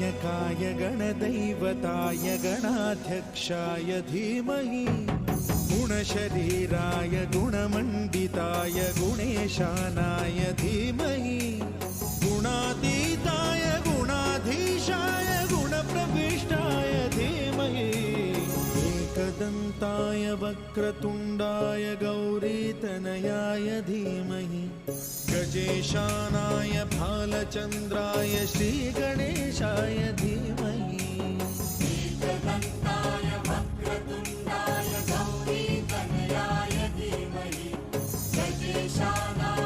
गणनायकाय गणदैवताय गणाध्यक्षाय धीमहि गुणशरीराय गुणमण्डिताय गुणेशानाय धीमहि गुणातीताय गुणाधीशाय गुणप्रविष्टाय धीमहि एकदन्ताय वक्रतुण्डाय गौरीतनयाय धीमहि गजेशानाय भालचन्द्राय श्रीगणेशाय धीमहि एकदन्ताय वक्रतुण्डाय गौरीतनयाय धीमहि गजेशानाय